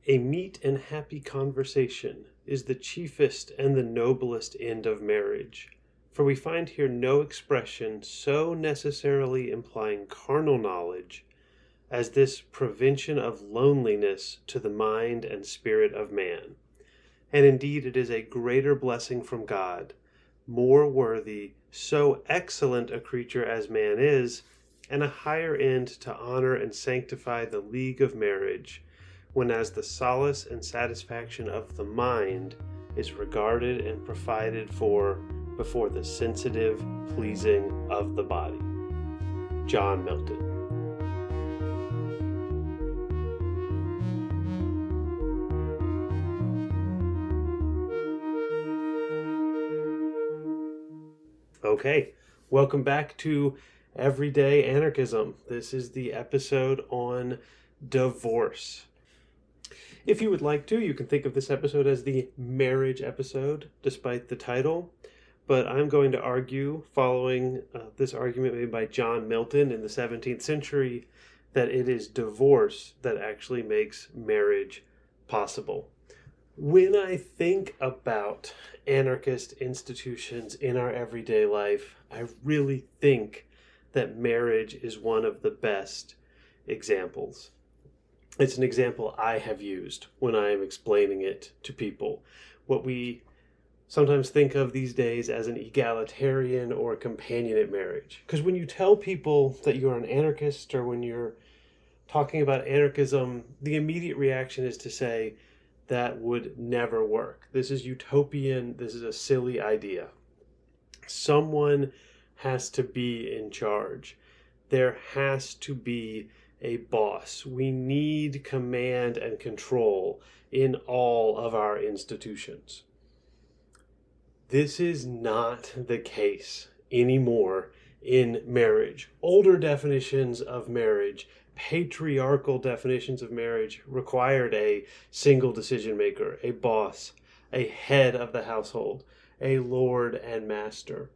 A meet and happy conversation is the chiefest and the noblest end of marriage, for we find here no expression so necessarily implying carnal knowledge as this prevention of loneliness to the mind and spirit of man. And indeed it is a greater blessing from God, more worthy so excellent a creature as man is, and a higher end to honor and sanctify the league of marriage, when as the solace and satisfaction of the mind is regarded and provided for before the sensitive pleasing of the body. John Milton. Okay, welcome back to Everyday Anarchism. This is the episode on divorce. If you would like to, you can think of this episode as the marriage episode, despite the title. But I'm going to argue, following this argument made by John Milton in the 17th century, that it is divorce that actually makes marriage possible. When I think about anarchist institutions in our everyday life, I really think that marriage is one of the best examples. It's an example I have used when I am explaining it to people. What we sometimes think of these days as an egalitarian or companionate marriage. Because when you tell people that you're an anarchist, or when you're talking about anarchism, the immediate reaction is to say that would never work. This is utopian. This is a silly idea. Someone has to be in charge. There has to be a boss. We need command and control in all of our institutions. This is not the case anymore in marriage. Older definitions of marriage, patriarchal definitions of marriage, required a single decision maker, a boss, a head of the household, a lord and master.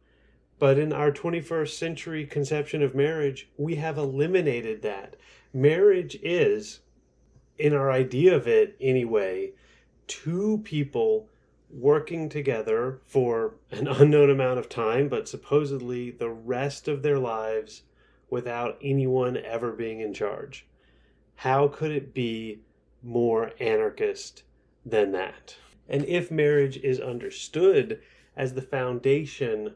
But in our 21st century conception of marriage, we have eliminated that. Marriage is, in our idea of it anyway, two people working together for an unknown amount of time, but supposedly the rest of their lives without anyone ever being in charge. How could it be more anarchist than that? And if marriage is understood as the foundation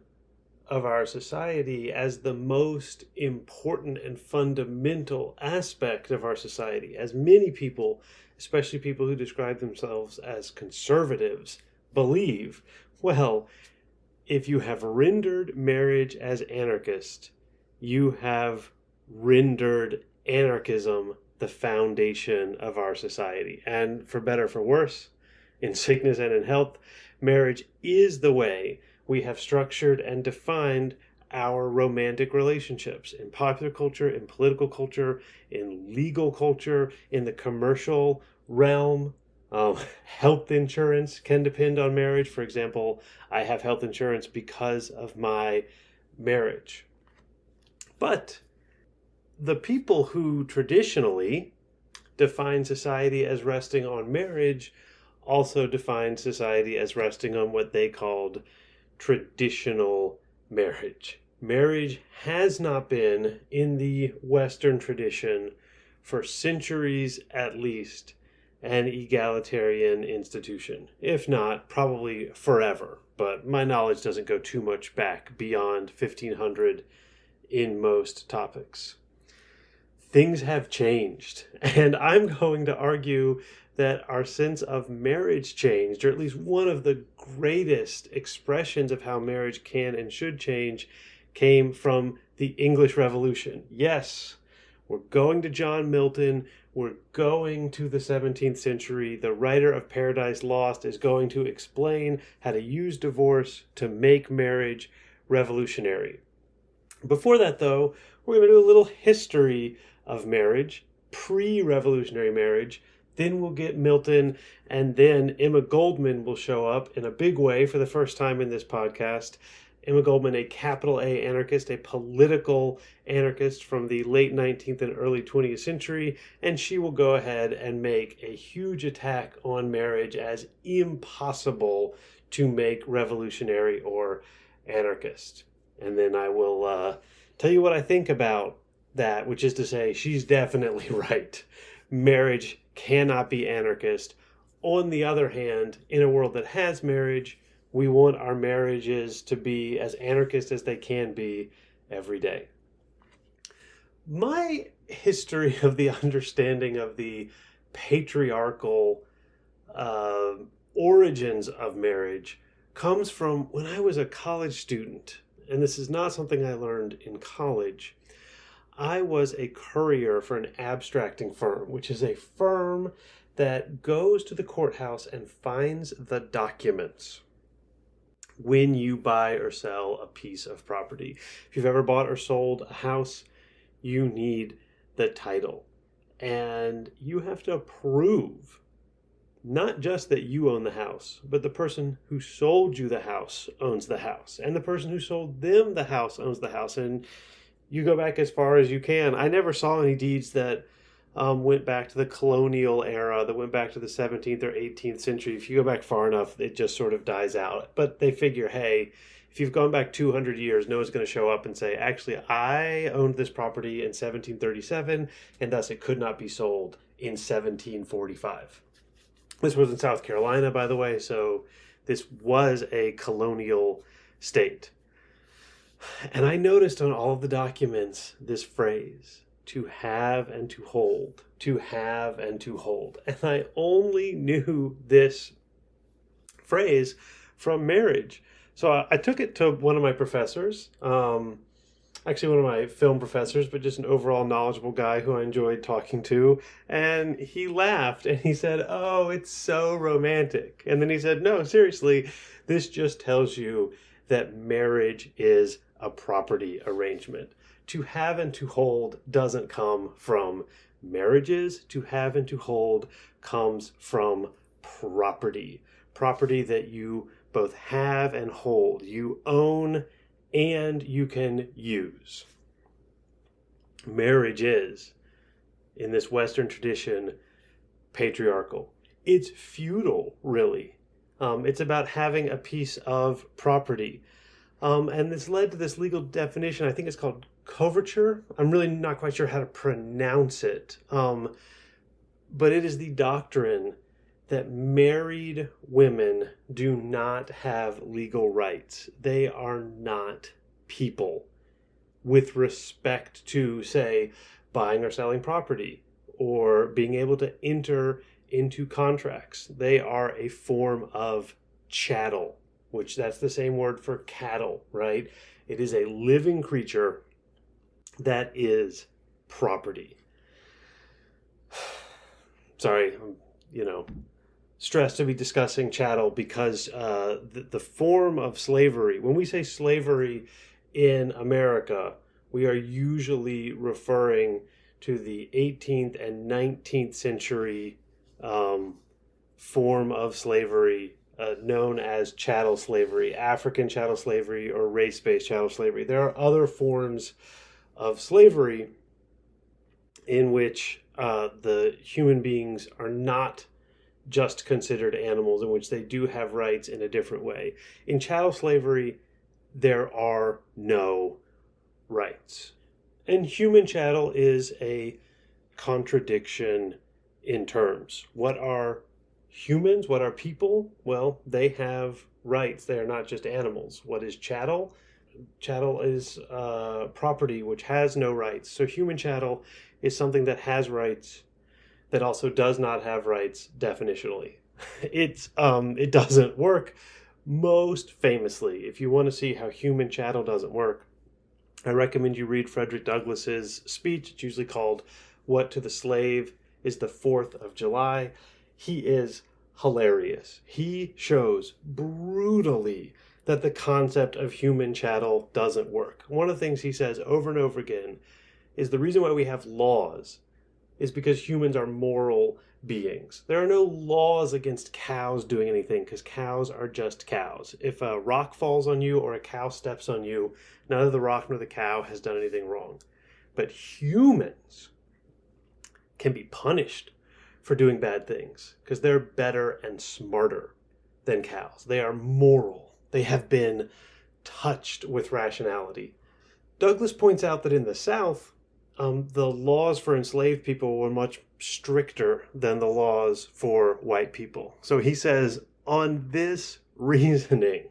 of our society, as the most important and fundamental aspect of our society, as many people, especially people who describe themselves as conservatives, believe, well, if you have rendered marriage as anarchist, you have rendered anarchism the foundation of our society. And for better or for worse, in sickness and in health, marriage is the way we have structured and defined our romantic relationships in popular culture, in political culture, in legal culture, in the commercial realm. Health insurance can depend on marriage. For example, I have health insurance because of my marriage. But the people who traditionally define society as resting on marriage also define society as resting on what they called traditional marriage. Marriage has not been, in the Western tradition, for centuries at least, an egalitarian institution. If not, probably forever. But my knowledge doesn't go too much back beyond 1500 in most topics. Things have changed, and I'm going to argue that our sense of marriage changed, or at least one of the greatest expressions of how marriage can and should change came from the English Revolution. Yes, we're going to John Milton, we're going to the 17th century. The writer of Paradise Lost is going to explain how to use divorce to make marriage revolutionary. Before that, though, we're going to do a little history of marriage, pre-revolutionary marriage. Then we'll get Milton, and then Emma Goldman will show up in a big way for the first time in this podcast Emma Goldman, a capital A anarchist, a political anarchist from the late 19th and early 20th century, and she will go ahead and make a huge attack on marriage as impossible to make revolutionary or anarchist. And then I will tell you what I think about that, which is to say, she's definitely right. Marriage cannot be anarchist. On the other hand, in a world that has marriage, we want our marriages to be as anarchist as they can be every day. My history of the understanding of the patriarchal origins of marriage comes from when I was a college student. And this is not something I learned in college. I was a courier for an abstracting firm, which is a firm that goes to the courthouse and finds the documents when you buy or sell a piece of property. If you've ever bought or sold a house, you need the title. And you have to prove not just that you own the house, but the person who sold you the house owns the house. And the person who sold them the house owns the house. And you go back as far as you can. I never saw any deeds that went back to the colonial era, that went back to the 17th or 18th century. If you go back far enough, it just sort of dies out. But they figure, hey, if you've gone back 200 years, no one's going to show up and say, actually, I owned this property in 1737, and thus it could not be sold in 1745. This was in South Carolina, by the way, so this was a colonial state. And I noticed on all of the documents this phrase, to have and to hold, to have and to hold. And I only knew this phrase from marriage. So I took it to one of my professors, actually one of my film professors, but just an overall knowledgeable guy who I enjoyed talking to. And he laughed and he said, "Oh, it's so romantic." And then he said, "No, seriously, this just tells you that marriage is a property arrangement. To have and to hold doesn't come from marriages. To have and to hold comes from property. Property that you both have and hold. You own and you can use. Marriage is, in this Western tradition, patriarchal. It's feudal, really. It's about having a piece of property. And this led to this legal definition. I think it's called coverture. I'm really not quite sure how to pronounce it. But it is the doctrine that married women do not have legal rights. They are not people with respect to, say, buying or selling property or being able to enter into contracts. They are a form of chattel, which that's the same word for cattle, right? It is a living creature that is property. Sorry, stressed to be discussing chattel because the form of slavery, when we say slavery in America, we are usually referring to the 18th and 19th century form of slavery known as chattel slavery, African chattel slavery, or race-based chattel slavery. There are other forms of slavery in which the human beings are not just considered animals, in which they do have rights in a different way. In chattel slavery, there are no rights. And human chattel is a contradiction in terms. What are humans? What are people? Well, they have rights. They are not just animals. What is chattel? Chattel is property which has no rights. So human chattel is something that has rights that also does not have rights definitionally. It doesn't work. Most famously, if you want to see how human chattel doesn't work, I recommend you read Frederick Douglass's speech. It's usually called "What to the Slave is the 4th of July." He is hilarious. He shows brutally that the concept of human chattel doesn't work. One of the things he says over and over again is the reason why we have laws is because humans are moral beings. There are no laws against cows doing anything because cows are just cows. If a rock falls on you or a cow steps on you, neither the rock nor the cow has done anything wrong. But humans can be punished for doing bad things because they're better and smarter than cows. They are moral. They have been touched with rationality. Douglass points out that in the South, the laws for enslaved people were much stricter than the laws for white people. So he says, on this reasoning,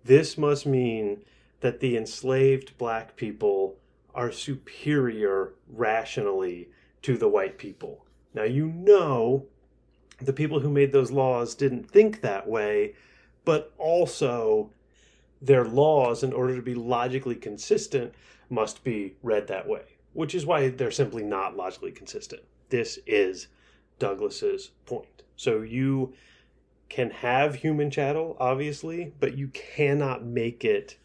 this must mean that the enslaved black people are superior rationally to the white people. Now, the people who made those laws didn't think that way, but also their laws, in order to be logically consistent, must be read that way, which is why they're simply not logically consistent. This is Douglass's point. So you can have human chattel, obviously, but you cannot make it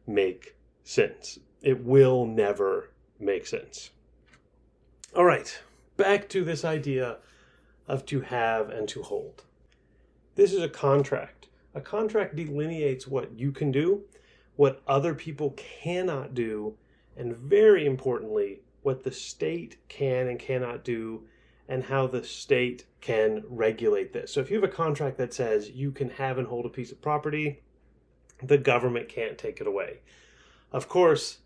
make sense. It will never make sense. All right, back to this idea of to have and to hold. This is a contract. A contract delineates what you can do, what other people cannot do, and very importantly, what the state can and cannot do, and how the state can regulate this. So if you have a contract that says you can have and hold a piece of property, the government can't take it away. Of course,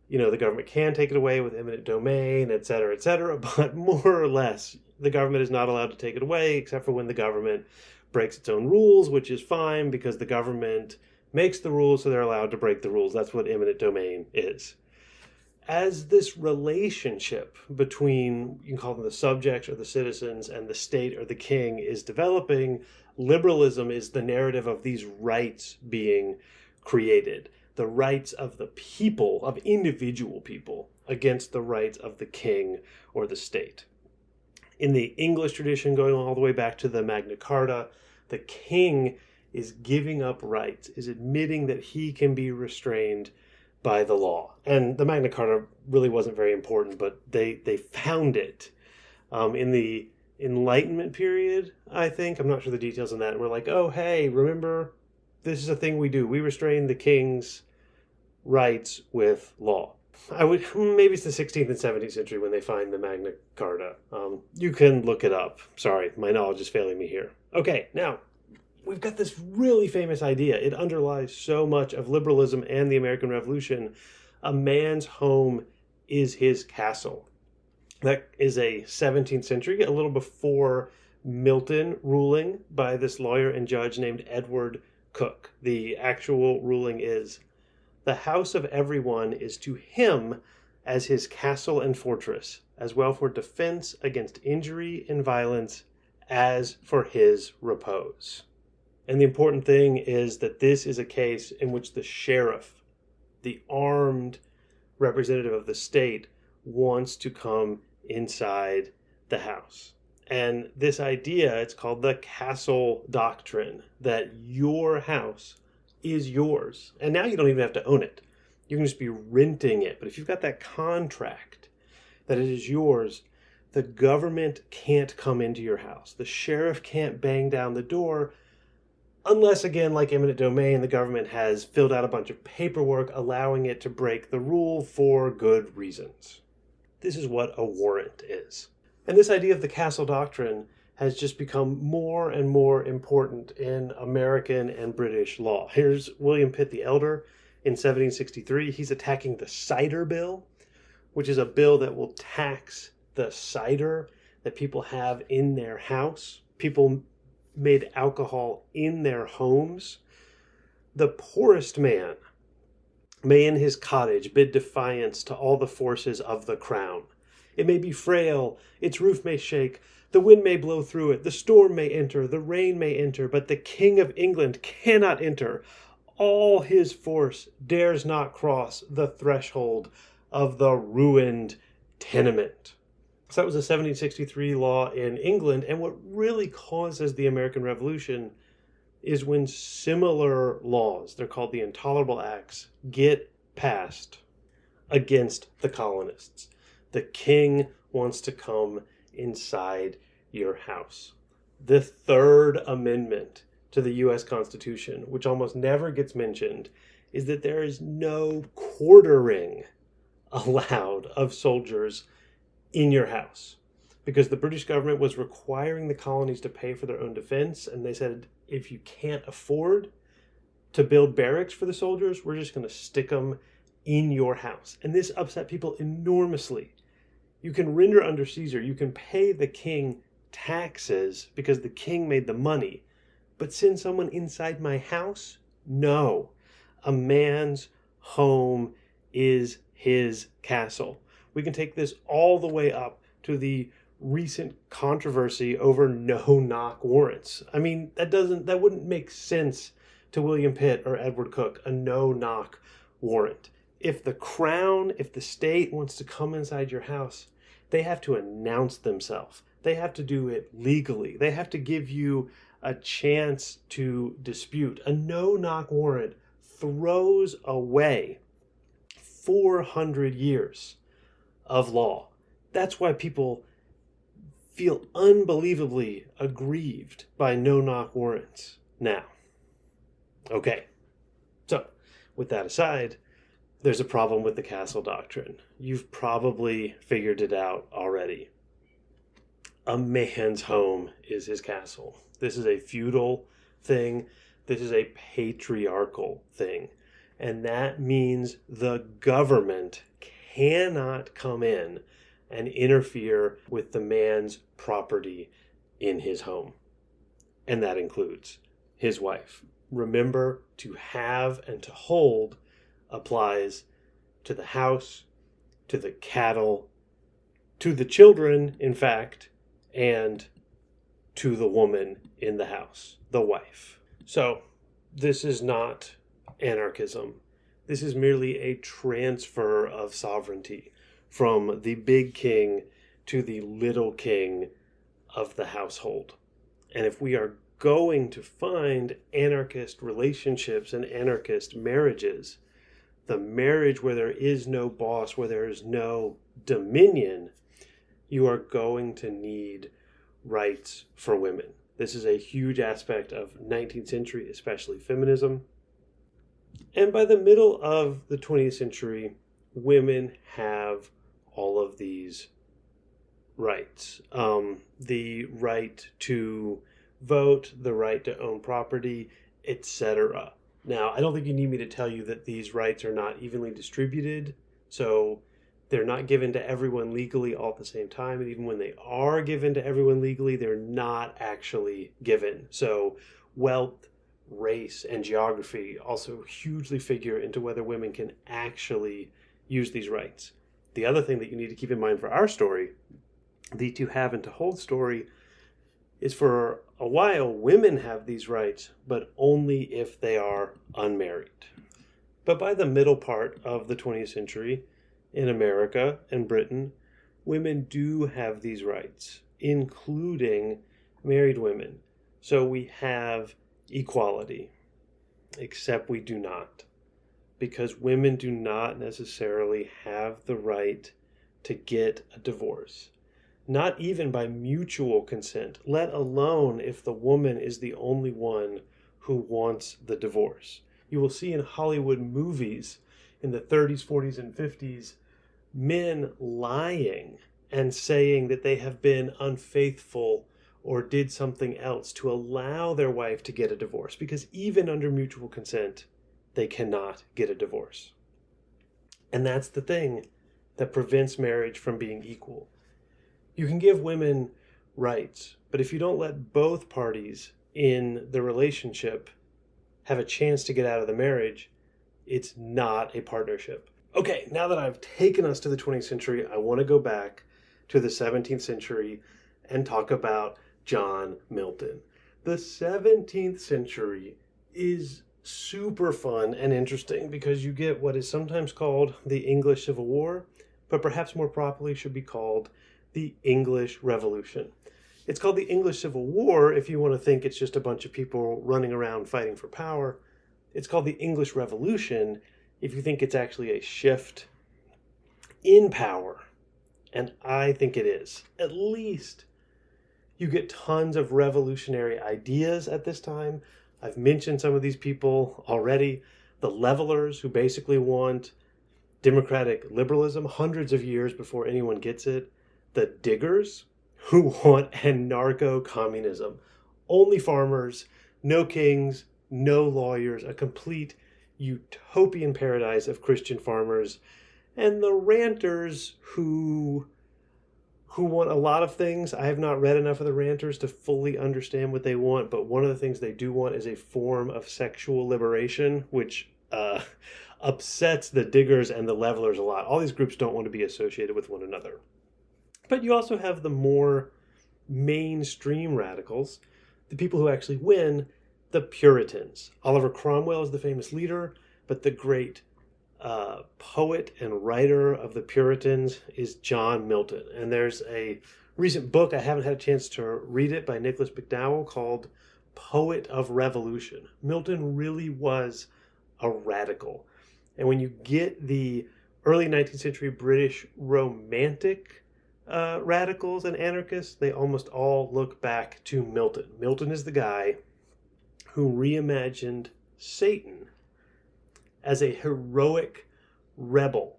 the government can take it away with eminent domain, et cetera, but more or less, the government is not allowed to take it away except for when the government breaks its own rules, which is fine because the government makes the rules, so they're allowed to break the rules. That's what eminent domain is. As this relationship between, you can call them the subjects or the citizens, and the state or the king is developing, liberalism is the narrative of these rights being created. The rights of the people, of individual people, against the rights of the king or the state. In the English tradition, going all the way back to the Magna Carta, the king is giving up rights, is admitting that he can be restrained by the law. And the Magna Carta really wasn't very important, but they found it in the Enlightenment period, I think. I'm not sure the details on that. And we're like, oh, hey, remember, this is a thing we do. We restrain the king's rights with law. Maybe it's the 16th and 17th century when they find the Magna Carta. You can look it up. Sorry, my knowledge is failing me here. Okay, now, we've got this really famous idea. It underlies so much of liberalism and the American Revolution. A man's home is his castle. That is a 17th century, a little before Milton ruling by this lawyer and judge named Edward Coke. The actual ruling is, the house of everyone is to him as his castle and fortress, as well for defense against injury and violence as for his repose. And the important thing is that this is a case in which the sheriff, the armed representative of the state, wants to come inside the house. And this idea, it's called the castle doctrine, that your house is yours. And now you don't even have to own it. You can just be renting it. But if you've got that contract that it is yours, the government can't come into your house. The sheriff can't bang down the door unless, again, like eminent domain, the government has filled out a bunch of paperwork allowing it to break the rule for good reasons. This is what a warrant is. And this idea of the castle doctrine has just become more and more important in American and British law. Here's William Pitt the Elder in 1763. He's attacking the cider bill, which is a bill that will tax the cider that people have in their house. People made alcohol in their homes. The poorest man may in his cottage bid defiance to all the forces of the crown. It may be frail, its roof may shake, the wind may blow through it, the storm may enter, the rain may enter, but the King of England cannot enter. All his force dares not cross the threshold of the ruined tenement. So that was a 1763 law in England, and what really causes the American Revolution is when similar laws, they're called the Intolerable Acts, get passed against the colonists. The king wants to come inside your house. The Third Amendment to the U.S. Constitution, which almost never gets mentioned, is that there is no quartering allowed of soldiers in your house, because the British government was requiring the colonies to pay for their own defense, and they said, if you can't afford to build barracks for the soldiers, we're just going to stick them in your house. And this upset people enormously. You can render under Caesar, you can pay the king taxes because the king made the money, but send someone inside my house? No. A man's home is his castle. We can take this all the way up to the recent controversy over no-knock warrants. I mean, that wouldn't make sense to William Pitt or Edward Cook, a no-knock warrant. If the crown, if the state wants to come inside your house, they have to announce themselves. They have to do it legally. They have to give you a chance to dispute. A no-knock warrant throws away 400 years of law. That's why people feel unbelievably aggrieved by no-knock warrants now. Okay, so with that aside, there's a problem with the castle doctrine. You've probably figured it out already. A man's home is his castle. This is a feudal thing. This is a patriarchal thing. And that means the government cannot come in and interfere with the man's property in his home. And that includes his wife. Remember, to have and to hold applies to the house, to the cattle, to the children, in fact, and to the woman in the house, the wife. So, this is not anarchism. This is merely a transfer of sovereignty from the big king to the little king of the household. And if we are going to find anarchist relationships and anarchist marriages, the marriage where there is no boss, where there is no dominion, you are going to need rights for women. This is a huge aspect of 19th century, especially feminism. And by the middle of the 20th century, women have all of these rights. The right to vote, the right to own property, etc. Now, I don't think you need me to tell you that these rights are not evenly distributed, so they're not given to everyone legally all at the same time, and even when they are given to everyone legally, they're not actually given. So wealth, race, and geography also hugely figure into whether women can actually use these rights. The other thing that you need to keep in mind for our story, the to have and to hold story, is for a while women have these rights, but only if they are unmarried. But by the middle part of the 20th century, in America and Britain, women do have these rights, including married women. So we have equality, except we do not, because women do not necessarily have the right to get a divorce. Not even by mutual consent, let alone if the woman is the only one who wants the divorce. You will see in Hollywood movies in the 30s, 40s, and 50s, men lying and saying that they have been unfaithful or did something else to allow their wife to get a divorce, because even under mutual consent, they cannot get a divorce. And that's the thing that prevents marriage from being equal. You can give women rights, but if you don't let both parties in the relationship have a chance to get out of the marriage, it's not a partnership. Okay, now that I've taken us to the 20th century, I want to go back to the 17th century and talk about John Milton. The 17th century is super fun and interesting because you get what is sometimes called the English Civil War, but perhaps more properly should be called the English Revolution. It's called the English Civil War if you want to think it's just a bunch of people running around fighting for power. It's called the English Revolution if you think it's actually a shift in power And I think it is. At least you get tons of revolutionary ideas at this time. I've mentioned some of these people already. The levelers, who basically want democratic liberalism hundreds of years before anyone gets it. The diggers, who want anarcho-communism. Only farmers, no kings, no lawyers, a complete utopian paradise of Christian farmers. And the ranters, who want a lot of things. I have not read enough of the ranters to fully understand what they want, but one of the things they do want is a form of sexual liberation, which upsets the diggers and the levelers a lot. All these groups don't want to be associated with one another. But you also have the more mainstream radicals, the people who actually win, the Puritans. Oliver Cromwell is the famous leader, but the great poet and writer of the Puritans is John Milton. And there's a recent book, I haven't had a chance to read it, by Nicholas McDowell called Poet of Revolution. Milton really was a radical. And when you get the early 19th century British romantic radicals and anarchists, they almost all look back to Milton. Milton is the guy who reimagined Satan as a heroic rebel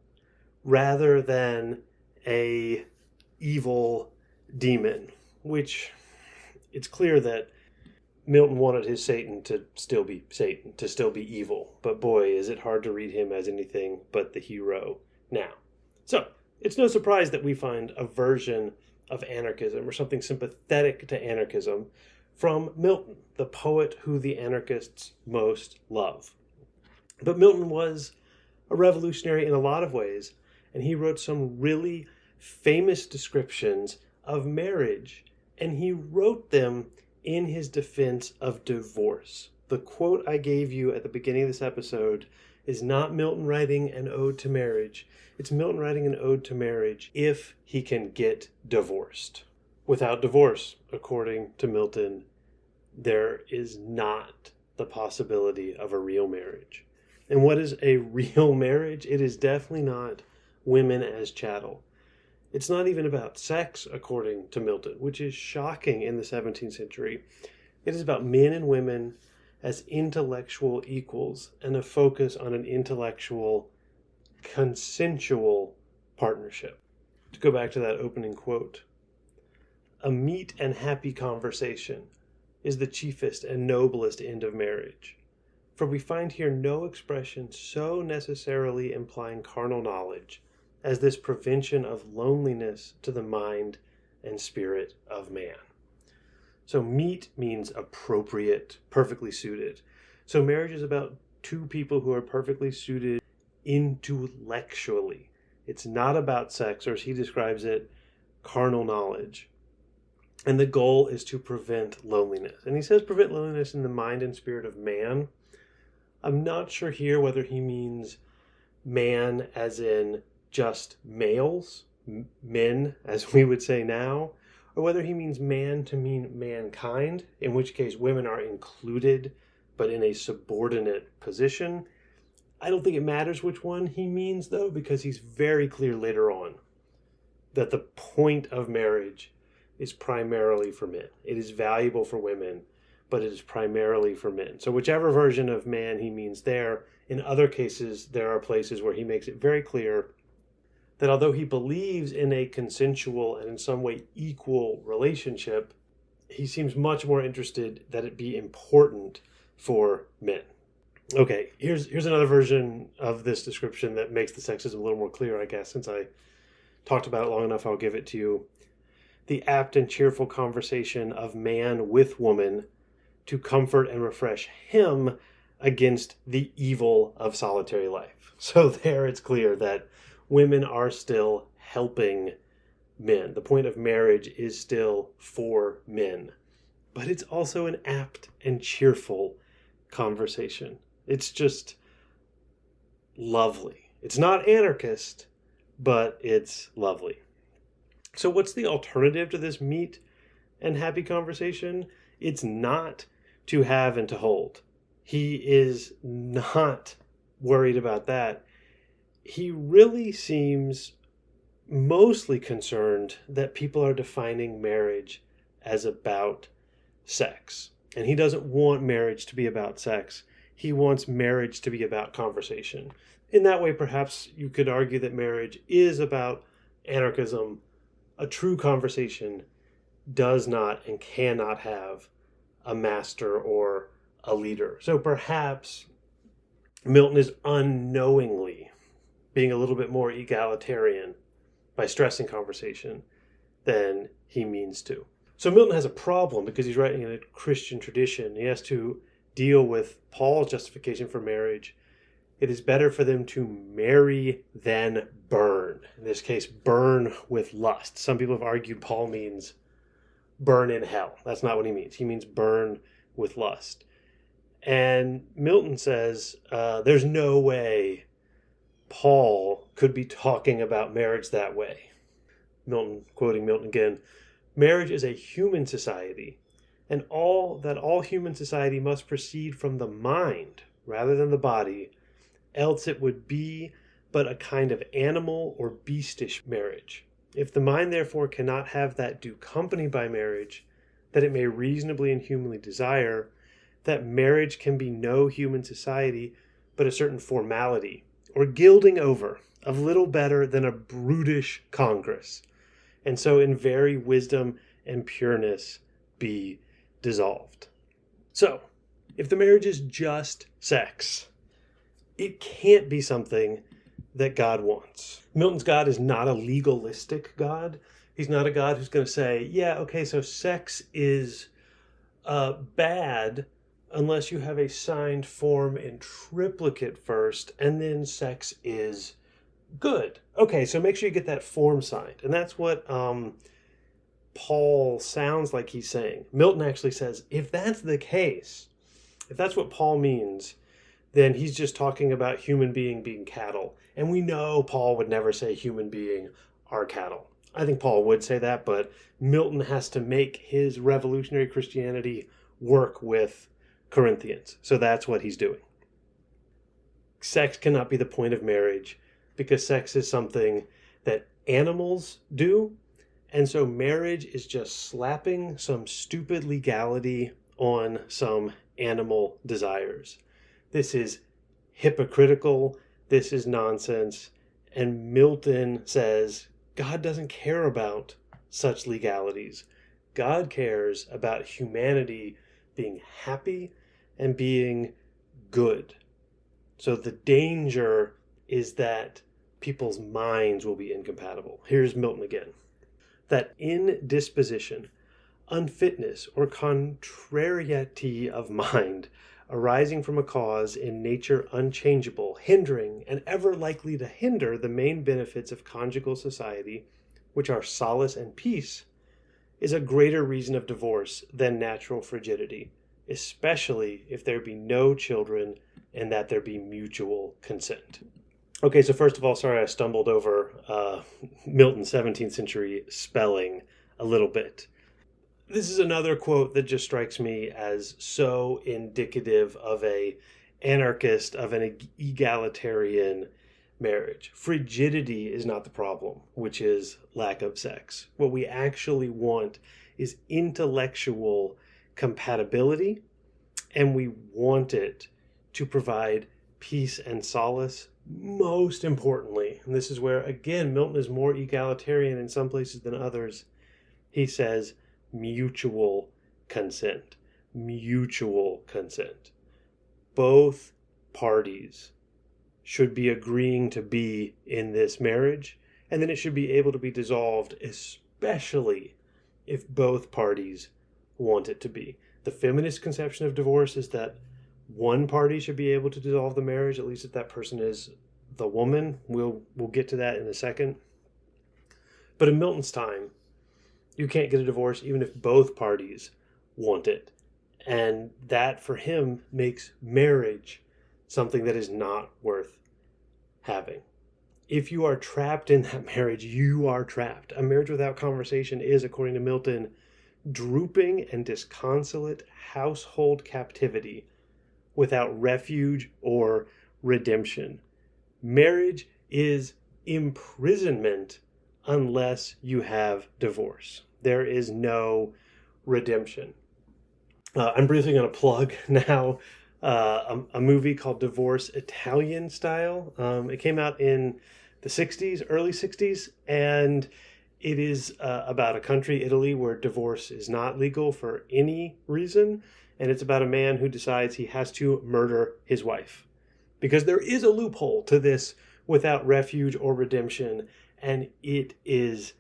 rather than a evil demon, which it's clear that Milton wanted his Satan to still be Satan, to still be evil. But boy, is it hard to read him as anything but the hero now. So it's no surprise that we find a version of anarchism or something sympathetic to anarchism from Milton, the poet who the anarchists most love. But Milton was a revolutionary in a lot of ways, and he wrote some really famous descriptions of marriage, and he wrote them in his defense of divorce. The quote I gave you at the beginning of this episode is not Milton writing an ode to marriage. It's Milton writing an ode to marriage if he can get divorced. Without divorce, according to Milton, there is not the possibility of a real marriage. And what is a real marriage? It is definitely not women as chattel. It's not even about sex, according to Milton, which is shocking in the 17th century. It is about men and women as intellectual equals and a focus on an intellectual, consensual partnership. To go back to that opening quote, a meet and happy conversation is the chiefest and noblest end of marriage. For we find here no expression so necessarily implying carnal knowledge as this prevention of loneliness to the mind and spirit of man. So meet means appropriate, perfectly suited. So marriage is about two people who are perfectly suited intellectually. It's not about sex, or as he describes it, carnal knowledge. And the goal is to prevent loneliness. And he says prevent loneliness in the mind and spirit of man. I'm not sure here whether he means man as in just males, men as we would say now, or whether he means man to mean mankind, in which case women are included but in a subordinate position. I don't think it matters which one he means, though, because he's very clear later on that the point of marriage is primarily for men. It is valuable for women, but it is primarily for men. So whichever version of man he means there, in other cases, there are places where he makes it very clear that although he believes in a consensual and in some way equal relationship, he seems much more interested that it be important for men. Okay, here's another version of this description that makes the sexism a little more clear, I guess. Since I talked about it long enough, I'll give it to you. The apt and cheerful conversation of man with woman to comfort and refresh him against the evil of solitary life. So there it's clear that women are still helping men. The point of marriage is still for men. But it's also an apt and cheerful conversation. It's just lovely. It's not anarchist, but it's lovely. So what's the alternative to this meet and happy conversation? It's not to have and to hold. He is not worried about that. He really seems mostly concerned that people are defining marriage as about sex. And he doesn't want marriage to be about sex. He wants marriage to be about conversation. In that way, perhaps you could argue that marriage is about anarchism. A true conversation does not and cannot have a master or a leader. So perhaps Milton is unknowingly being a little bit more egalitarian by stressing conversation than he means to. So Milton has a problem because he's writing in a Christian tradition. He has to deal with Paul's justification for marriage. It is better for them to marry than burn. In this case, burn with lust. Some people have argued Paul means burn in hell. That's not what he means. He means burn with lust. And Milton says there's no way Paul could be talking about marriage that way. Milton, quoting Milton again, marriage is a human society, and all human society must proceed from the mind rather than the body, else it would be but a kind of animal or beastish marriage. If the mind therefore cannot have that due company by marriage, that it may reasonably and humanly desire, that marriage can be no human society, but a certain formality, or gilding over, of little better than a brutish congress, and so in very wisdom and pureness be dissolved. So, if the marriage is just sex, it can't be something that God wants. Milton's God is not a legalistic God. He's not a God who's going to say, yeah, okay, so sex is bad unless you have a signed form in triplicate first, and then sex is good. Okay, so make sure you get that form signed. And that's what Paul sounds like he's saying. Milton actually says, if that's the case, if that's what Paul means, then he's just talking about human being cattle. And we know Paul would never say human being are cattle. I think Paul would say that, but Milton has to make his revolutionary Christianity work with Corinthians. So that's what he's doing. Sex cannot be the point of marriage because sex is something that animals do. And so marriage is just slapping some stupid legality on some animal desires. This is hypocritical. This is nonsense. And Milton says God doesn't care about such legalities. God cares about humanity being happy and being good. So the danger is that people's minds will be incompatible. Here's Milton again. That indisposition, unfitness, or contrariety of mind arising from a cause in nature unchangeable, hindering, and ever likely to hinder the main benefits of conjugal society, which are solace and peace, is a greater reason of divorce than natural frigidity, especially if there be no children and that there be mutual consent. Okay, so first of all, sorry I stumbled over Milton's 17th century spelling a little bit. This is another quote that just strikes me as so indicative of an anarchist, of an egalitarian marriage. Frigidity is not the problem, which is lack of sex. What we actually want is intellectual compatibility, and we want it to provide peace and solace. Most importantly, and this is where, again, Milton is more egalitarian in some places than others, he says mutual consent. Mutual consent. Both parties should be agreeing to be in this marriage, and then it should be able to be dissolved, especially if both parties want it to be. The feminist conception of divorce is that one party should be able to dissolve the marriage, at least if that person is the woman. We'll get to that in a second. But in Milton's time, you can't get a divorce even if both parties want it. And that, for him, makes marriage something that is not worth having. If you are trapped in that marriage, you are trapped. A marriage without conversation is, according to Milton, drooping and disconsolate household captivity without refuge or redemption. Marriage is imprisonment unless you have divorce. There is no redemption. I'm briefly going to plug now a movie called Divorce Italian Style. It came out in the 60s, early 60s, and it is about a country, Italy, where divorce is not legal for any reason. And it's about a man who decides he has to murder his wife. Because there is a loophole to this without refuge or redemption, and it is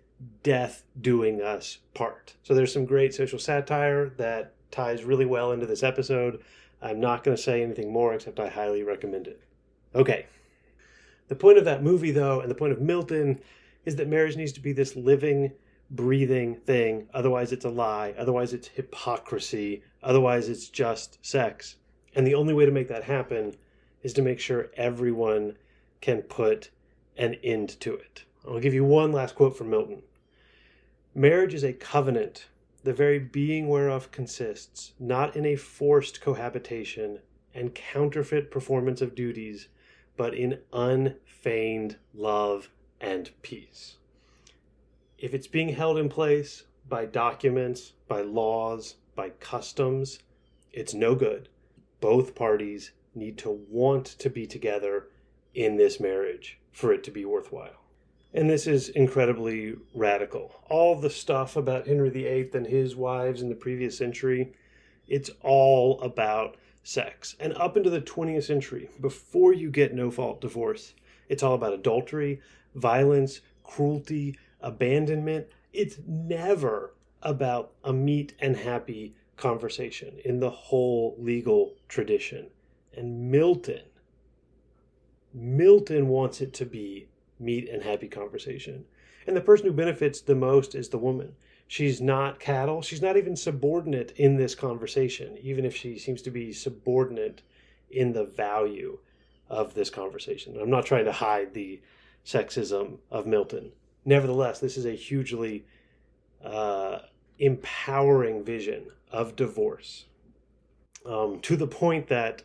death doing us part. So there's some great social satire that ties really well into this episode. I'm not going to say anything more except I highly recommend it. Okay. The point of that movie, though, and the point of Milton, is that marriage needs to be this living, breathing thing. Otherwise, it's a lie. Otherwise, it's hypocrisy. Otherwise, it's just sex. And the only way to make that happen is to make sure everyone can put an end to it. I'll give you one last quote from Milton. Marriage is a covenant, the very being whereof consists, not in a forced cohabitation and counterfeit performance of duties, but in unfeigned love and peace. If it's being held in place by documents, by laws, by customs, it's no good. Both parties need to want to be together in this marriage for it to be worthwhile. And this is incredibly radical. All the stuff about Henry VIII and his wives in the previous century, it's all about sex. And up into the 20th century, before you get no-fault divorce, it's all about adultery, violence, cruelty, abandonment. It's never about a neat and happy conversation in the whole legal tradition. And Milton wants it to be meet and happy conversation. And the person who benefits the most is the woman. She's not cattle. She's not even subordinate in this conversation, even if she seems to be subordinate in the value of this conversation. I'm not trying to hide the sexism of Milton. Nevertheless, this is a hugely empowering vision of divorce. To the point that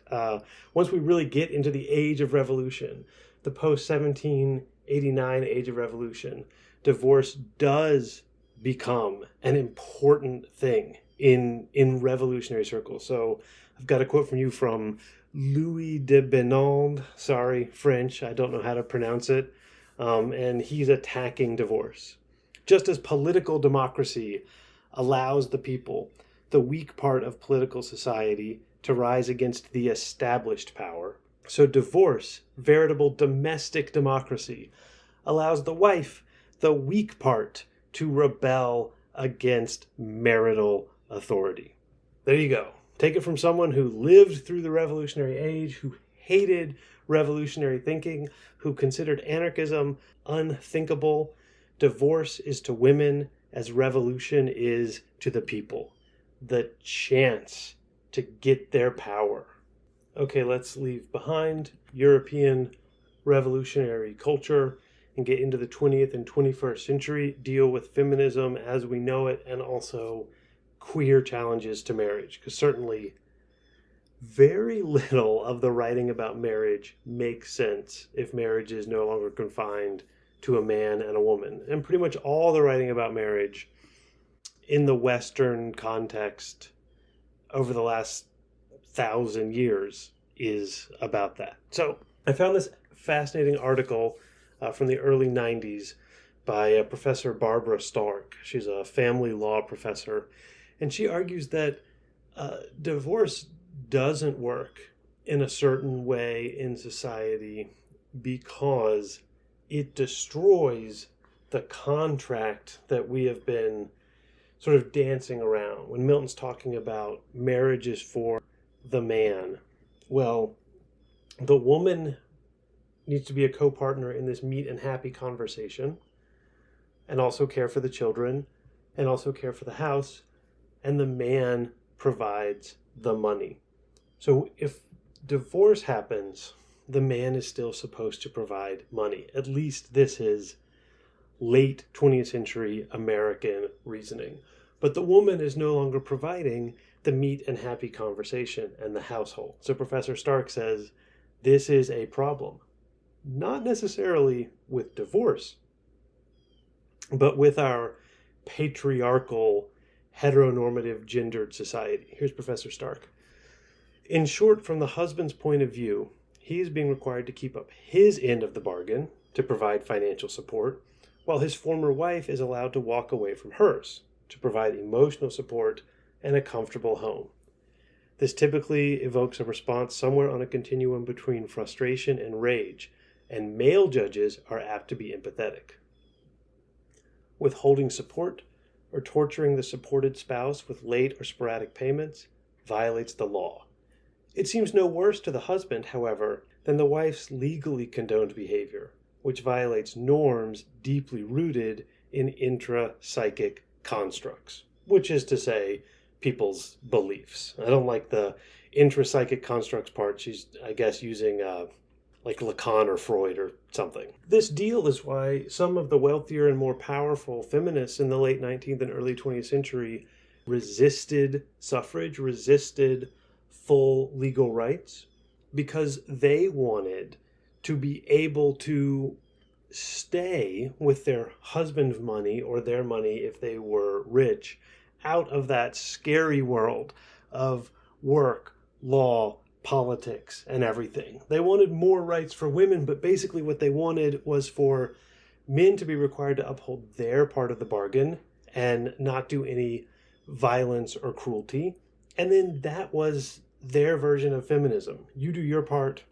once we really get into the age of revolution, the post-1789 age of revolution, divorce does become an important thing in revolutionary circles. So I've got a quote from you from Louis de Benald. Sorry, French, I don't know how to pronounce it. And he's attacking divorce. Just as political democracy allows the people, the weak part of political society, to rise against the established power, so divorce, veritable domestic democracy, allows the wife, the weak part, to rebel against marital authority. There you go. Take it from someone who lived through the revolutionary age, who hated revolutionary thinking, who considered anarchism unthinkable. Divorce is to women as revolution is to the people. The chance to get their power. Okay, let's leave behind European revolutionary culture and get into the 20th and 21st century, deal with feminism as we know it, and also queer challenges to marriage. Because certainly very little of the writing about marriage makes sense if marriage is no longer confined to a man and a woman. And pretty much all the writing about marriage in the Western context over the last 1,000 years is about that. So I found this fascinating article from the early 90s by Professor Barbara Stark. She's a family law professor, and she argues that divorce doesn't work in a certain way in society because it destroys the contract that we have been sort of dancing around. When Milton's talking about marriage is for the man, well, the woman needs to be a co-partner in this meet and happy conversation, and also care for the children, and also care for the house, and the man provides the money. So if divorce happens, the man is still supposed to provide money. At least this is late 20th century American reasoning. But the woman is no longer providing the meet and happy conversation and the household. So Professor Stark says this is a problem. Not necessarily with divorce, but with our patriarchal, heteronormative, gendered society. Here's Professor Stark. In short, from the husband's point of view, he is being required to keep up his end of the bargain to provide financial support, while his former wife is allowed to walk away from hers to provide emotional support and a comfortable home. This typically evokes a response somewhere on a continuum between frustration and rage, and male judges are apt to be empathetic. Withholding support or torturing the supported spouse with late or sporadic payments violates the law. It seems no worse to the husband, however, than the wife's legally condoned behavior, which violates norms deeply rooted in intra-psychic constructs, which is to say, people's beliefs. I don't like the intra-psychic constructs part. She's, I guess, using like Lacan or Freud or something. This deal is why some of the wealthier and more powerful feminists in the late 19th and early 20th century resisted suffrage, resisted full legal rights, because they wanted to be able to stay with their husband's money or their money if they were rich out of that scary world of work, law, politics, and everything. They wanted more rights for women, but basically what they wanted was for men to be required to uphold their part of the bargain and not do any violence or cruelty. And then that was their version of feminism. You do your part,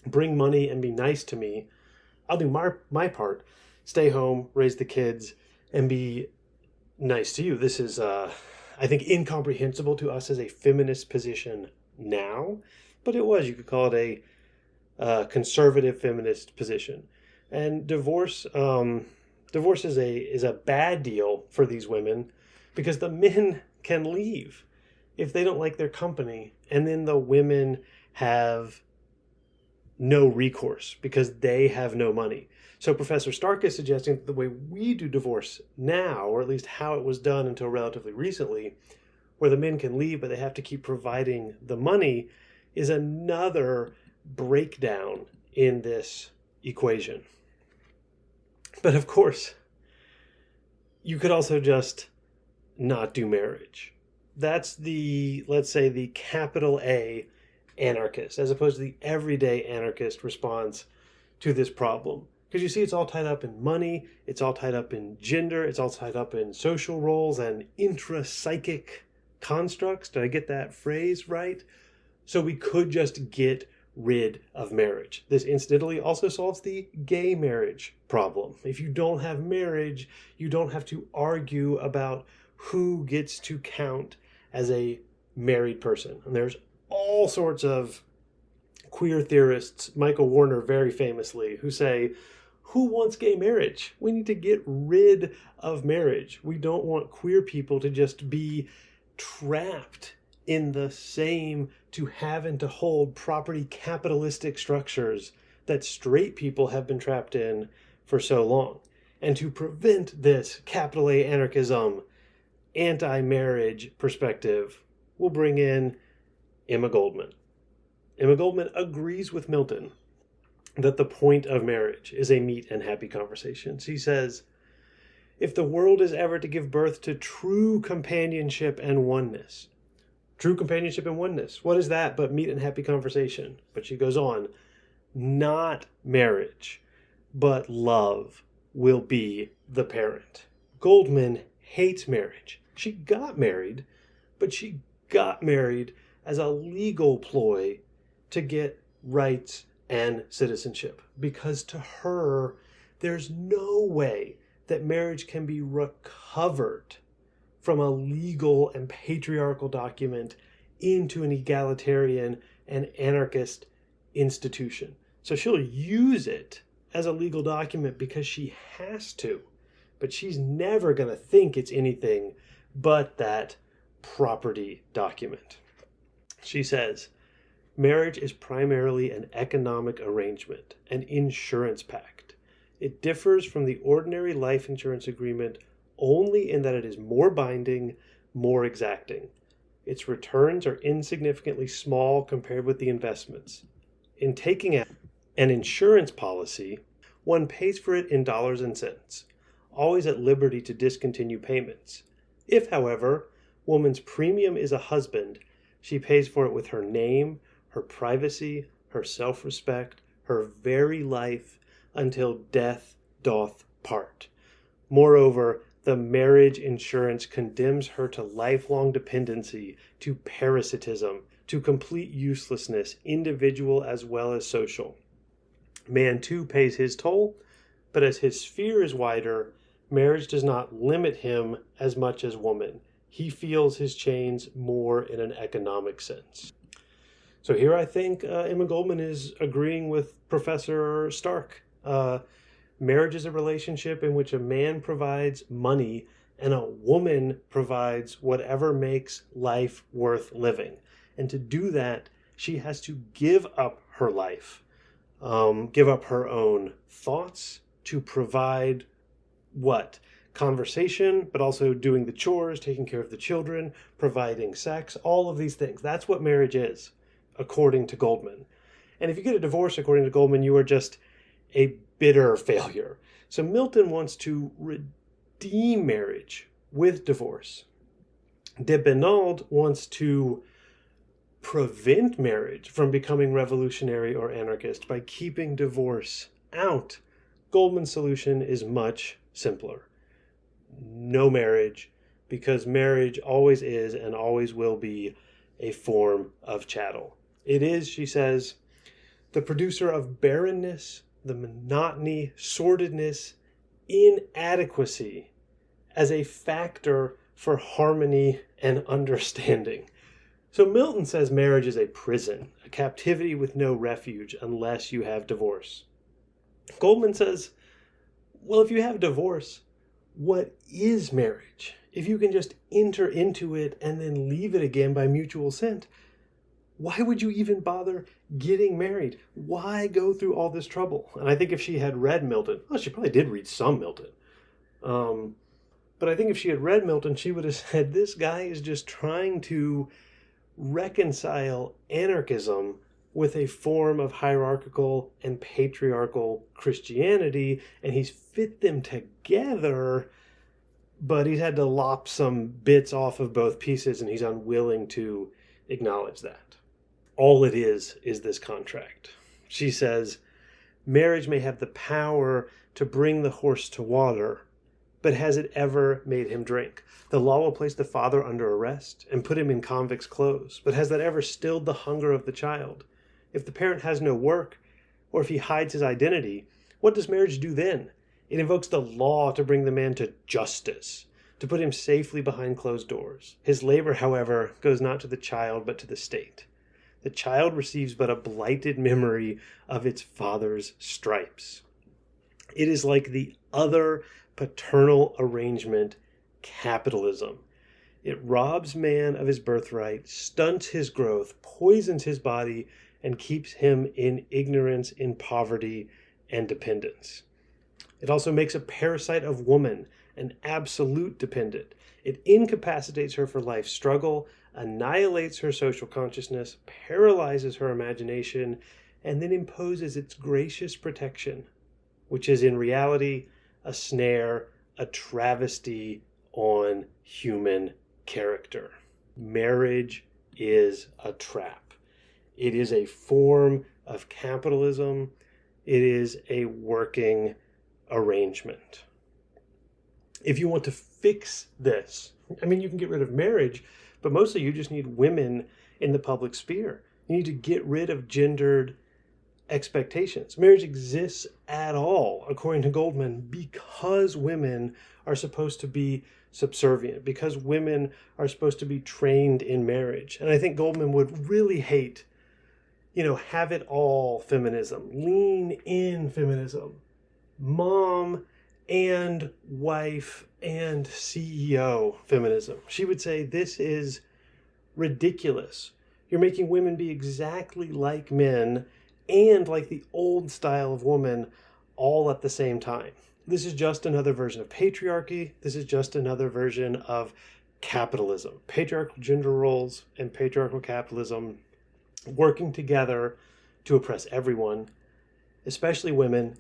bring money and be nice to me. I'll do my part, stay home, raise the kids, and be nice to you. This is, I think, incomprehensible to us as a feminist position now, but it was. You could call it a conservative feminist position. And divorce is a bad deal for these women because the men can leave if they don't like their company, and then the women have no recourse because they have no money. So Professor Stark is suggesting that the way we do divorce now, or at least how it was done until relatively recently, where the men can leave but they have to keep providing the money, is another breakdown in this equation. But of course, you could also just not do marriage. That's the, let's say, the capital A anarchist, as opposed to the everyday anarchist response to this problem. Because you see, it's all tied up in money, it's all tied up in gender, it's all tied up in social roles and intra-psychic constructs. Did I get that phrase right? So we could just get rid of marriage. This incidentally also solves the gay marriage problem. If you don't have marriage, you don't have to argue about who gets to count as a married person. And there's all sorts of queer theorists, Michael Warner very famously, who say, who wants gay marriage? We need to get rid of marriage. We don't want queer people to just be trapped in the same to have and to hold property capitalistic structures that straight people have been trapped in for so long. And to prevent this capital A anarchism, anti-marriage perspective, we'll bring in Emma Goldman. Emma Goldman agrees with Milton that the point of marriage is a meet and happy conversation. She says, if the world is ever to give birth to true companionship and oneness, what is that but meet and happy conversation? But she goes on, not marriage, but love will be the parent. Goldman hates marriage. She got married, but she got married as a legal ploy to get rights and citizenship, because to her, there's no way that marriage can be recovered from a legal and patriarchal document into an egalitarian and anarchist institution. So she'll use it as a legal document because she has to, but she's never going to think it's anything but that property document. She says, marriage is primarily an economic arrangement, an insurance pact. It differs from the ordinary life insurance agreement only in that it is more binding, more exacting. Its returns are insignificantly small compared with the investments. In taking out an insurance policy, one pays for it in dollars and cents. always at liberty to discontinue payments. If, however, woman's premium is a husband, she pays for it with her name, her privacy, her self-respect, her very life, until death doth part. Moreover, the marriage insurance condemns her to lifelong dependency, to parasitism, to complete uselessness, individual as well as social. Man too pays his toll, but as his sphere is wider, marriage does not limit him as much as woman. He feels his chains more in an economic sense. So here I think Emma Goldman is agreeing with Professor Stark. Marriage is a relationship in which a man provides money and a woman provides whatever makes life worth living. And to do that, she has to give up her life, give up her own thoughts to provide what? Conversation, but also doing the chores, taking care of the children, providing sex, all of these things. That's what marriage is, according to Goldman. And if you get a divorce, according to Goldman, you are just a bitter failure. So Milton wants to redeem marriage with divorce. De Benald wants to prevent marriage from becoming revolutionary or anarchist by keeping divorce out. Goldman's solution is much simpler. No marriage, because marriage always is and always will be a form of chattel. It is, she says, the producer of barrenness, the monotony, sordidness, inadequacy as a factor for harmony and understanding. So Milton says marriage is a prison, a captivity with no refuge unless you have divorce. Goldman says, well, if you have divorce, what is marriage? If you can just enter into it and then leave it again by mutual assent, why would you even bother getting married? Why go through all this trouble? And I think if she had read Milton, well, she probably did read some Milton. But I think if she had read Milton, she would have said, this guy is just trying to reconcile anarchism with a form of hierarchical and patriarchal Christianity, and he's fit them together, but he's had to lop some bits off of both pieces, and he's unwilling to acknowledge that. All it is this contract. She says, marriage may have the power to bring the horse to water, but has it ever made him drink? The law will place the father under arrest and put him in convict's clothes, but has that ever stilled the hunger of the child? If the parent has no work, or if he hides his identity, what does marriage do then? It invokes the law to bring the man to justice, to put him safely behind closed doors. His labor, however, goes not to the child, but to the state. The child receives but a blighted memory of its father's stripes. It is like the other paternal arrangement, capitalism. It robs man of his birthright, stunts his growth, poisons his body, and keeps him in ignorance, in poverty, and dependence. It also makes a parasite of woman, an absolute dependent. It incapacitates her for life's struggle, annihilates her social consciousness, paralyzes her imagination, and then imposes its gracious protection, which is in reality a snare, a travesty on human character. Marriage is a trap. It is a form of capitalism. It is a working arrangement. If you want to fix this, I mean, you can get rid of marriage, but mostly you just need women in the public sphere. You need to get rid of gendered expectations. Marriage exists at all, according to Goldman, because women are supposed to be subservient, because women are supposed to be trained in marriage. And I think Goldman would really hate, have it all feminism, lean in feminism, mom and wife and CEO feminism. She would say, this is ridiculous. You're making women be exactly like men and like the old style of woman all at the same time. This is just another version of patriarchy. This is just another version of capitalism. Patriarchal gender roles and patriarchal capitalism working together to oppress everyone, especially women.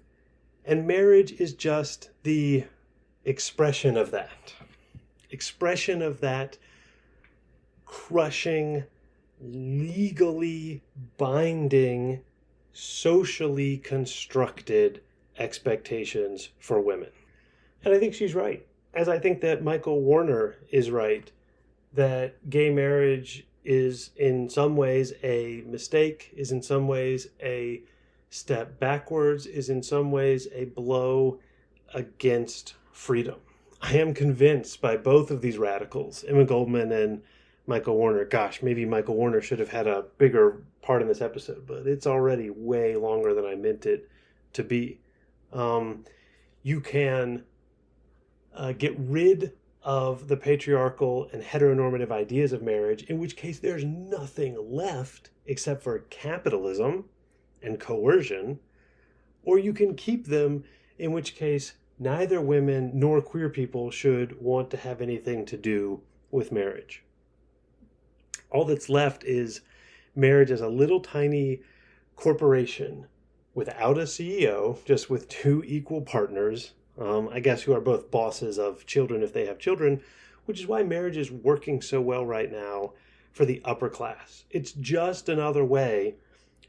And marriage is just the expression of that. Expression of that crushing, legally binding, socially constructed expectations for women. And I think she's right. As I think that Michael Warner is right, that gay marriage is in some ways a mistake, is in some ways a step backwards, is in some ways a blow against freedom. I am convinced by both of these radicals, Emma Goldman and Michael Warner. Gosh, maybe Michael Warner should have had a bigger part in this episode, but it's already way longer than I meant it to be. You can get rid of the patriarchal and heteronormative ideas of marriage, in which case there's nothing left except for capitalism and coercion, or you can keep them, in which case neither women nor queer people should want to have anything to do with marriage. All that's left is marriage as a little tiny corporation without a CEO, just with two equal partners, I guess, who are both bosses of children if they have children, which is why marriage is working so well right now for the upper class. It's just another way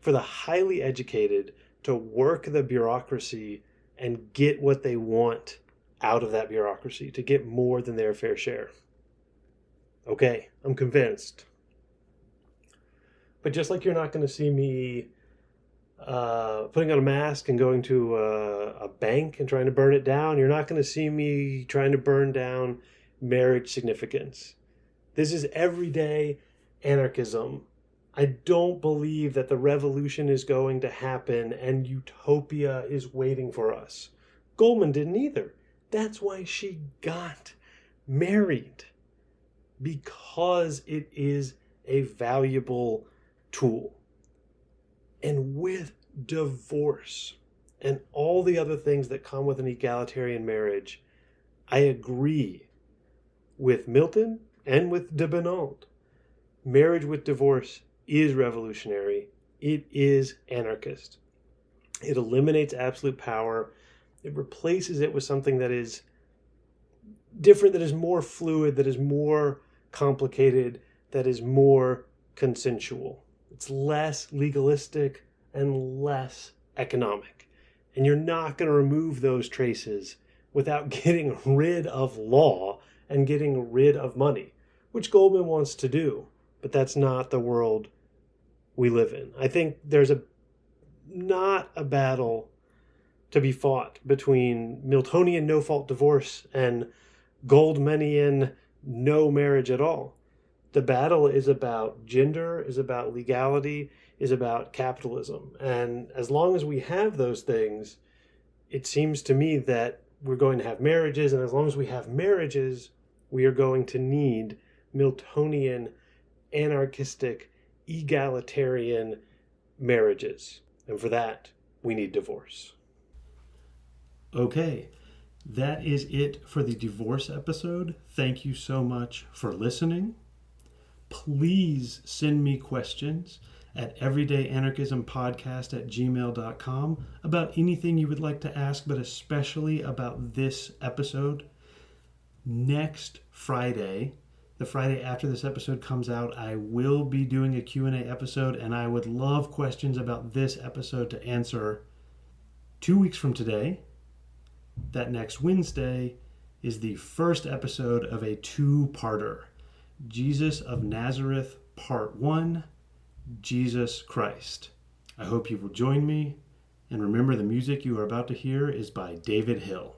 for the highly educated to work the bureaucracy and get what they want out of that bureaucracy, to get more than their fair share. Okay, I'm convinced. But just like you're not going to see me putting on a mask and going to a bank and trying to burn it down, you're not going to see me trying to burn down marriage significance. This is everyday anarchism. I don't believe that the revolution is going to happen and utopia is waiting for us. Goldman didn't either. That's why she got married, because it is a valuable tool. And with divorce and all the other things that come with an egalitarian marriage, I agree with Milton and with de Benoit. Marriage with divorce is revolutionary. It is anarchist. It eliminates absolute power. It replaces it with something that is different, that is more fluid, that is more complicated, that is more consensual. It's less legalistic and less economic. And you're not going to remove those traces without getting rid of law and getting rid of money, which Goldman wants to do. But that's not the world we live in. I think there's not a battle to be fought between Miltonian no-fault divorce and Goldmanian no marriage at all. The battle is about gender, is about legality, is about capitalism. And as long as we have those things, it seems to me that we're going to have marriages. And as long as we have marriages, we are going to need Miltonian, anarchistic, egalitarian marriages. And for that, we need divorce. Okay, that is it for the divorce episode. Thank you so much for listening. Please send me questions at everydayanarchismpodcast@gmail.com about anything you would like to ask, but especially about this episode. Next Friday, the Friday after this episode comes out, I will be doing a Q&A episode, and I would love questions about this episode to answer 2 weeks from today. That next Wednesday is the first episode of a two-parter. Jesus of Nazareth, Part 1, Jesus Christ. I hope you will join me, and remember, the music you are about to hear is by David Hill.